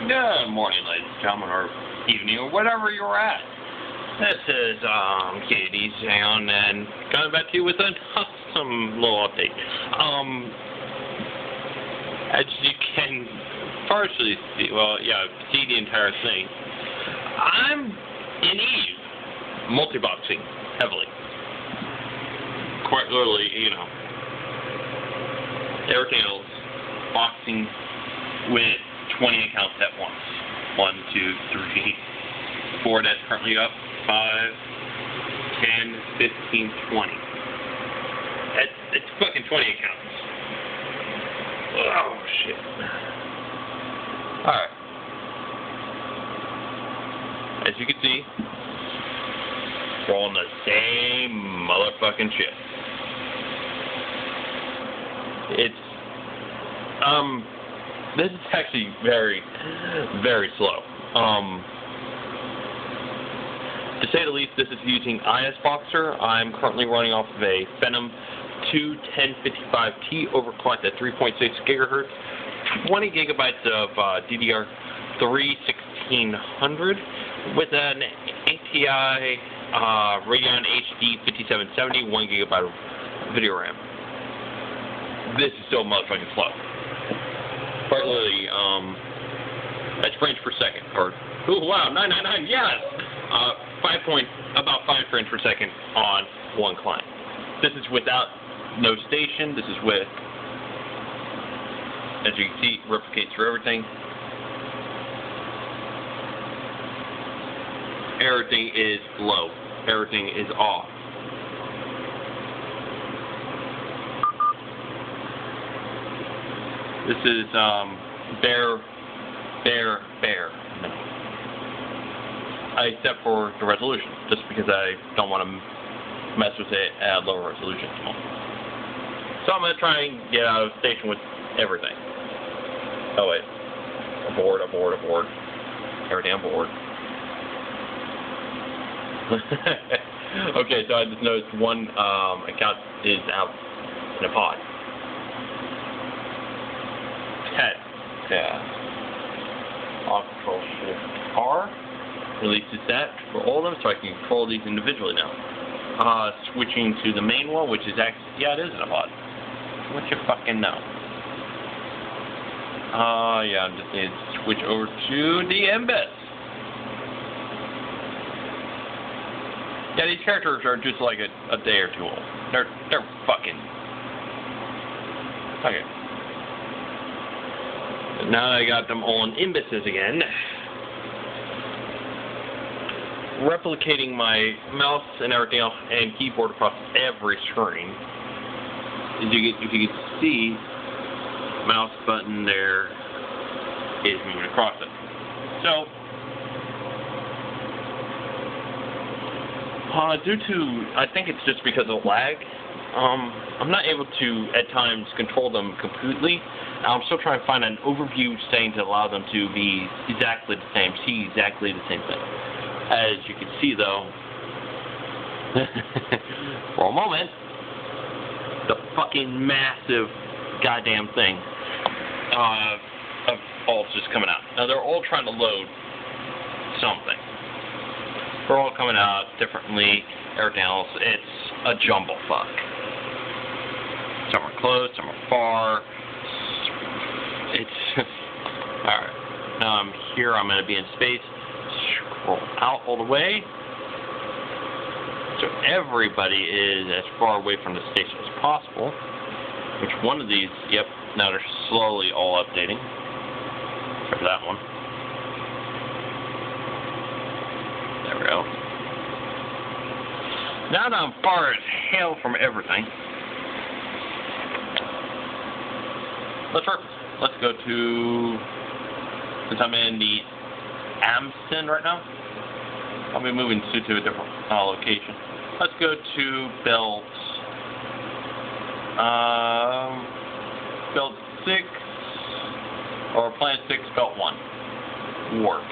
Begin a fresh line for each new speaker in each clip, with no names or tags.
Good morning, ladies and gentlemen, or evening, or whatever you're at. This is KD Sound, and coming back to you with an awesome little update. As you can partially see, see the entire thing. I'm in Eve, multi-boxing heavily. Quite literally, everything else, boxing with 20 accounts at once. 1, 2, 3, 4 that's currently up, 5, 10, 15, 20. It's fucking 20 accounts. Oh, shit. Alright. As you can see, we're on the same motherfucking shit. This is actually very, very slow. To say the least, this is using IS Boxer. I'm currently running off of a Phenom 2 1055T overclocked at 3.6 gigahertz, 20 gigabytes of DDR3 1600 with an ATI Radeon HD 5770, 1 gigabyte of video RAM. This is still motherfucking slow. Quite literally, that's frames per second, or, oh wow, 999, yes! About 5 frames per second on one client. This is without no station. This is with, as you can see, replicates through everything. Everything is low. Everything is off. This is bare. Except for the resolution, just because I don't want to mess with it at lower resolution at the moment. So I'm going to try and get out of station with everything. Oh wait. Aboard. Everything on board. Okay, so I just noticed one account is out in a pod. Yeah. Off control shift R. Releases that for all of them, so I can control these individually now. Switching to the main one, which is actually, yeah, it is in a pod. What you fucking know? Yeah, I just need to switch over to the MBIS. Yeah, these characters are just like a day or two old. They're fucking. Okay. Now I got them on MBISs again. Replicating my mouse and everything else and keyboard across every screen. If you can see, mouse button there is moving across it. So, due to, I think it's just because of lag, I'm not able to at times control them completely. I'm still trying to find an overview setting to allow them to be exactly the same, see exactly the same thing. As you can see, though, for a moment, the fucking massive goddamn thing of all just coming out. Now, they're all trying to load something. They're all coming out differently, everything else. It's a jumble fuck. Some are close, some are far. It's alright. Now I'm here, I'm going to be in space. Scroll out all the way, so everybody is as far away from the station as possible. Which one of these? Yep. Now they're slowly all updating. For that one. There we go. Now that I'm far as hell from everything, let's go to, since I'm in the Amston right now, I'll be moving to a different location. Let's go to belt 6, or Planet 6, belt 1, warp.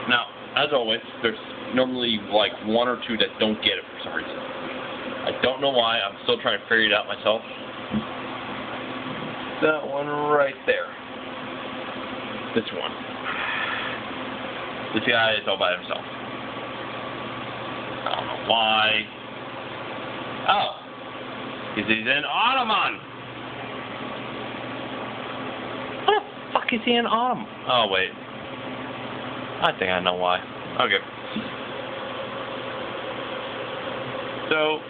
Now, as always, there's normally like 1 or 2 that don't get it for some reason. I don't know why. I'm still trying to figure it out myself. That one right there. This one. This guy is all by himself. I don't know why. Oh. Because he's an Ottoman. What the fuck is he an Ottoman? Oh, wait. I think I know why. Okay. So,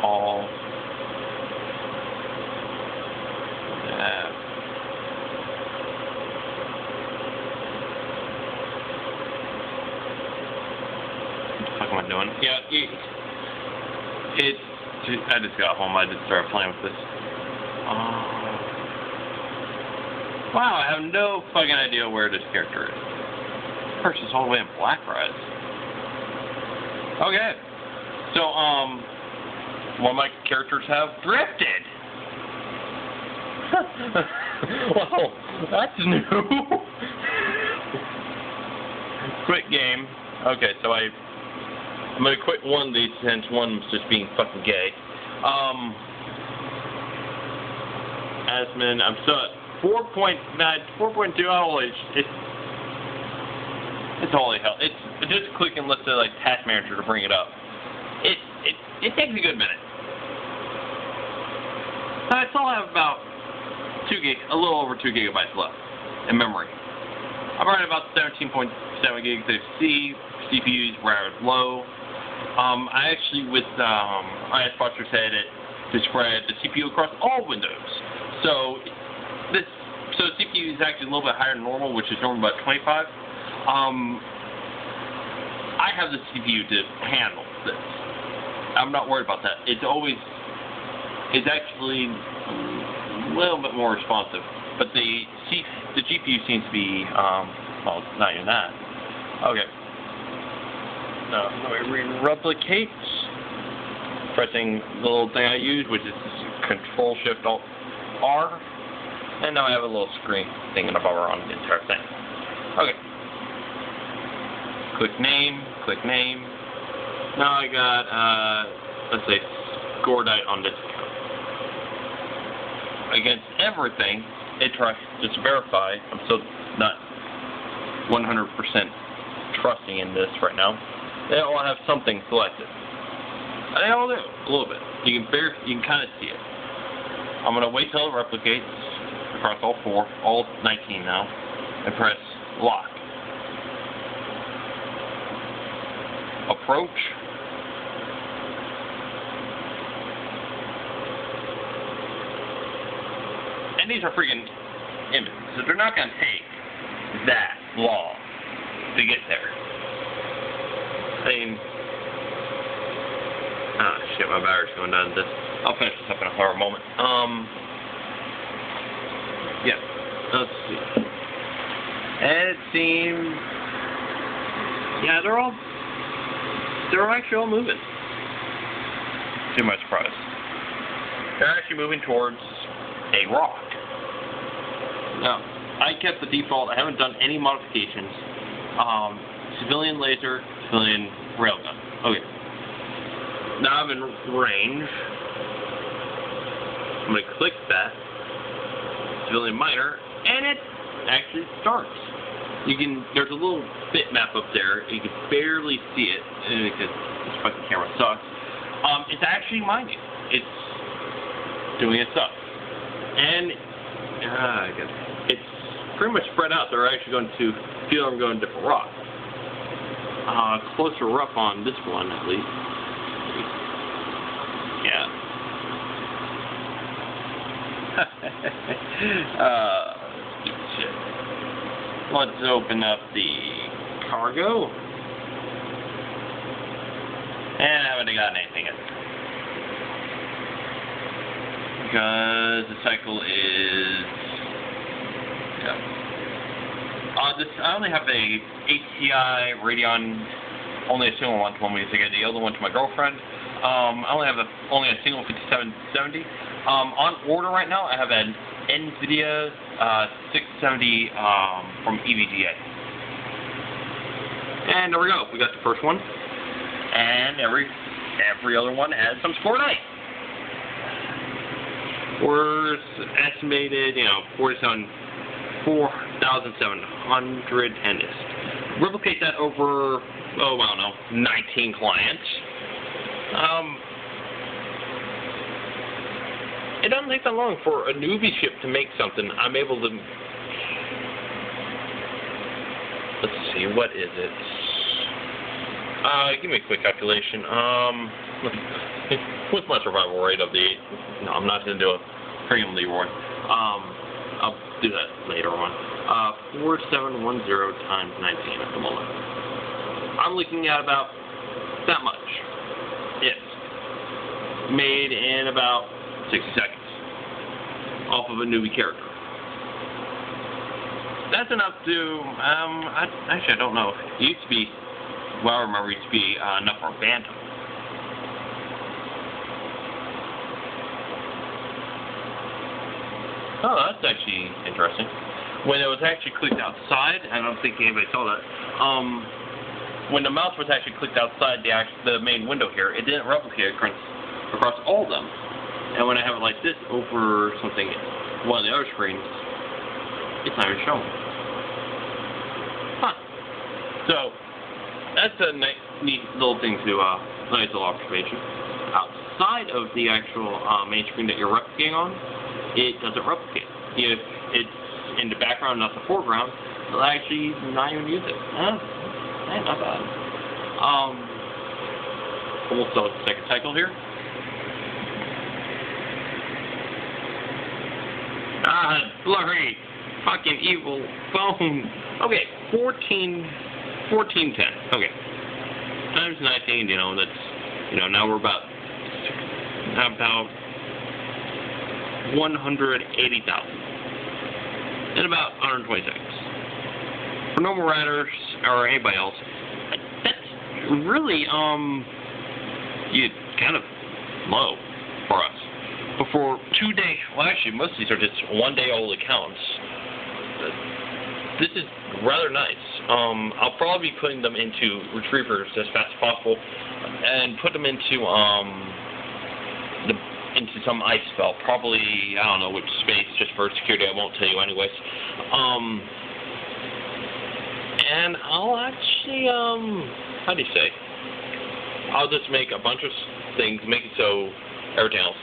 all that. What the fuck am I doing? Yeah, I just got home. I just started playing with this. Wow, I have no fucking idea where this character is. This person's all the way in Black Rise. Okay. So, one of my characters have drifted. Well, that's new. Quit game. Okay, so I'm gonna quit one of these since one was just being fucking gay. Asmin, I'm still at 4.9, 4.2. Holy, it's holy hell. It's just click and list the like task manager to bring it up. It takes a good minute. I still have about a little over 2 gigabytes left in memory. I'm running about 17.7 gigs of CPU's rather low. I actually with IS Boxer said it to spread the CPU across all windows. So CPU is actually a little bit higher than normal, which is normally about 25. I have the CPU to handle this. I'm not worried about that. It's actually a little bit more responsive, but the GPU seems to be well, not even that. Okay. No, let me replicate. Pressing the little thing I use, which is Control Shift Alt R, and now I have a little screen thing in the bubble on the entire thing. Okay. Click name. Now I got let's say Gordite on this account. Against everything, it tries just to verify. I'm still not 100% trusting in this right now. They all have something selected. They all do, a little bit. You can kind of see it. I'm gonna wait till it replicates across all 19 now, and press lock. Approach. And these are freaking images, so they're not gonna take that long to get there. I mean, shit, my battery's going down to this. I'll finish this up in a horror moment. Yeah, let's see. And it seems, yeah, they're actually all moving. To my surprise. They're actually moving towards a rock. Now, I kept the default. I haven't done any modifications. Civilian laser, civilian railgun. Okay. Now I'm in range. I'm going to click that. Civilian miner, and it actually starts. There's a little bitmap up there. You can barely see it, because this fucking camera sucks. It's actually mining. It's doing its stuff. And it's pretty much spread out. They're actually going to feel I'm going to different rocks. Closer up on this one, at least. Yeah. Shit. Let's open up the cargo. And I haven't gotten anything yet. Because the cycle is... Yeah. I only have a ATI Radeon, only a single one told me to get the other one to my girlfriend. I only have only a single 5770. On order right now, I have an NVIDIA 670 from EVGA. And there we go. We got the first one. And every other one has some Score Night. We're estimated, 4,700 tennis. Replicate that over, I don't know, 19 clients. It doesn't take that long for a newbie ship to make something. I'm able to, let's see, what is it? Give me a quick calculation. What's my survival rate of the, no, I'm not going to do a premium Leroy. I'll do that later on. 4710 times 19 at the moment. I'm looking at about that much. Yes. Made in about 60 seconds. Off of a newbie character. That's enough to, actually I don't know. It used to be, well, I remember it used to be enough for a Bantam. Oh, that's actually interesting. When it was actually clicked outside, I don't think anybody saw that, when the mouse was actually clicked outside the main window here, it didn't replicate across all of them. And when I have it like this over something, one of the other screens, it's not even showing. Huh. So, that's a neat little thing to, nice little observation. Outside of the actual main screen that you're replicating on, it doesn't replicate. If it's in the background, not the foreground, it'll actually not even use it. Not bad. Almost the second cycle here. Blurry, fucking evil phone. Okay, 1410. Okay. Times 19, that's, now we're about 180,000. In about 120 seconds. For normal riders, or anybody else, that's really, kind of low for us. But for 2 days, well actually most of these are just 1 day old accounts. This is rather nice. I'll probably be putting them into retrievers as fast as possible, and put them into some ice spell. Probably, I don't know which space, just for security. I won't tell you anyways. And I'll actually, how do you say? I'll just make a bunch of things, make it so everything else.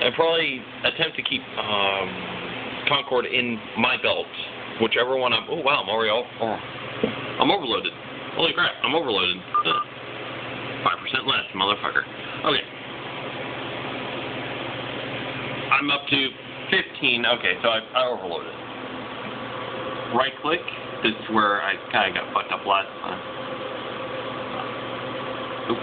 And probably attempt to keep Concord in my belt, whichever one I'm. Oh wow, I'm already I'm overloaded. Holy crap, I'm overloaded. 5% less, motherfucker. Okay. I'm up to 15. Okay, so I overloaded. Right click. This is where I kind of got fucked up last time. Oop.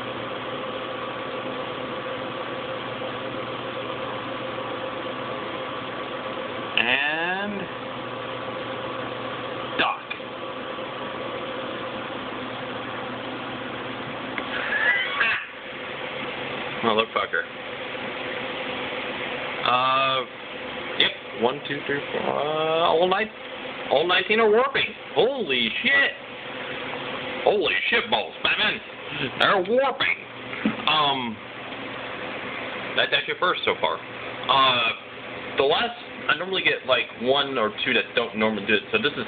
And dock. Motherfucker. Yep. 1, 2, 3, 4. All 19 are warping. Holy shit. Holy shit balls, Batman. They're warping. That's actually first so far. The last, I normally get like 1 or 2 that don't normally do it, so this is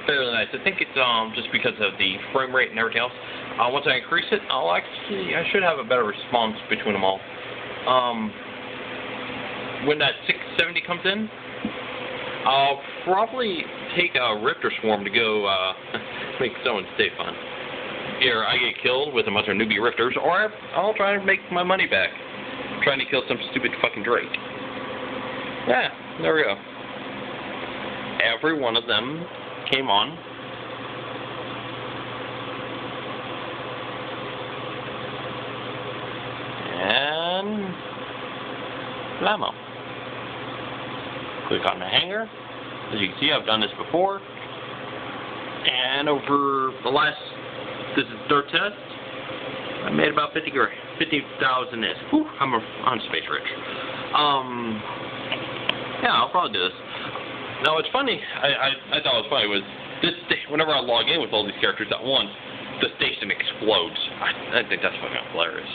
fairly nice. I think it's just because of the frame rate and everything else. Once I increase it, I should have a better response between them all. When that 670 comes in, I'll probably take a Rifter Swarm to go make someone stay fun. Either I get killed with a bunch of newbie Rifters, or I'll try to make my money back. I'm trying to kill some stupid fucking Drake. Yeah, there we go. Every one of them came on. And blammo. Click on the hanger. As you can see, I've done this before. And over the last, this is third test, I made about 50,000 this. Whew, I'm space rich. Yeah, I'll probably do this. Now, what's funny, I thought it was funny was this. Whenever I log in with all these characters at once, the station explodes. I think that's fucking hilarious.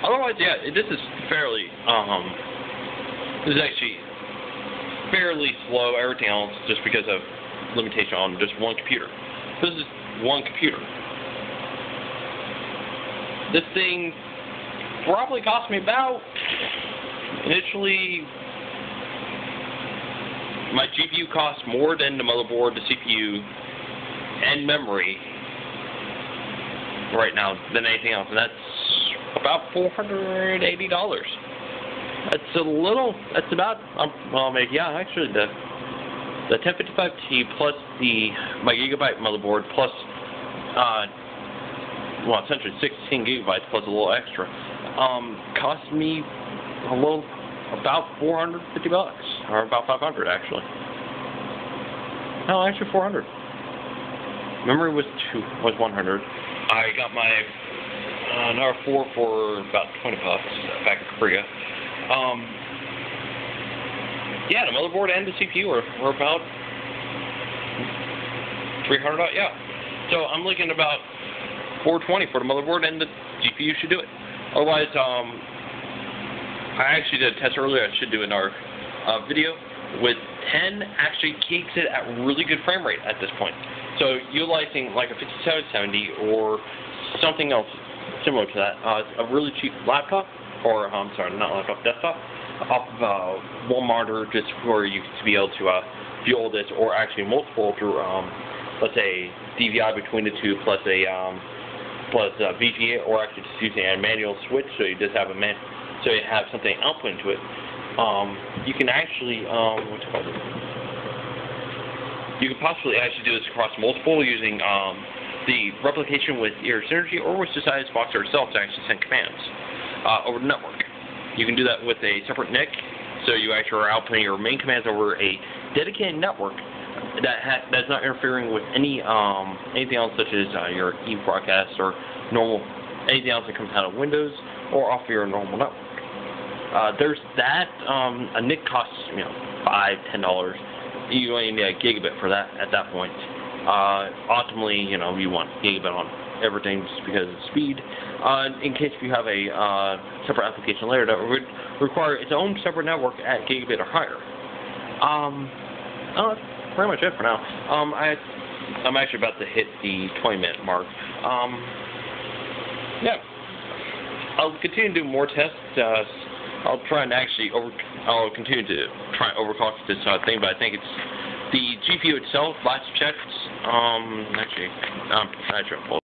Otherwise, yeah, this is fairly, this is actually fairly slow. Everything else just because of limitation on just one computer. This is one computer. This thing probably cost me about, initially, my GPU cost more than the motherboard, the CPU, and memory right now than anything else, and that's about $480. That's a little, that's about, actually the 1055T plus my gigabyte motherboard plus, essentially 16 gigabytes plus a little extra, cost me about $450, or about 500 actually. No, actually 400. Memory was 100. I got my another 4 for about $20 back in Korea. Yeah, the motherboard and the CPU were about $300. Yeah, so I'm looking at about $420 for the motherboard, and the GPU should do it. Otherwise, I actually did a test earlier. I should do another video with 10 actually keeps it at really good frame rate at this point. So utilizing like a 5770 or something else similar to that, a really cheap laptop, or desktop, off of one monitor just for you to be able to view all this, or actually multiple through, let's say, DVI between the two plus a VGA, or actually just using a manual switch, so you just have so you have something output into it. You can actually, you can possibly actually do this across multiple using the replication with either Synergy or with the Ionis Boxer itself to actually send commands over the network. You can do that with a separate NIC, so you actually are outputting your main commands over a dedicated network that's not interfering with anything else, such as your e-broadcast or anything else that comes out of Windows or off of your normal network. There's that. A NIC costs $5–10. You only need a gigabit for that at that point. Ultimately, you want gigabit on everything just because of speed. In case you have a separate application layer that would require its own separate network at gigabit or higher. That's pretty much it for now. I'm actually about to hit the 20-minute mark. Yeah, I'll continue to do more tests. I'll try and I'll continue to try and overclock this thing, but I think it's the GPU itself. Last checked,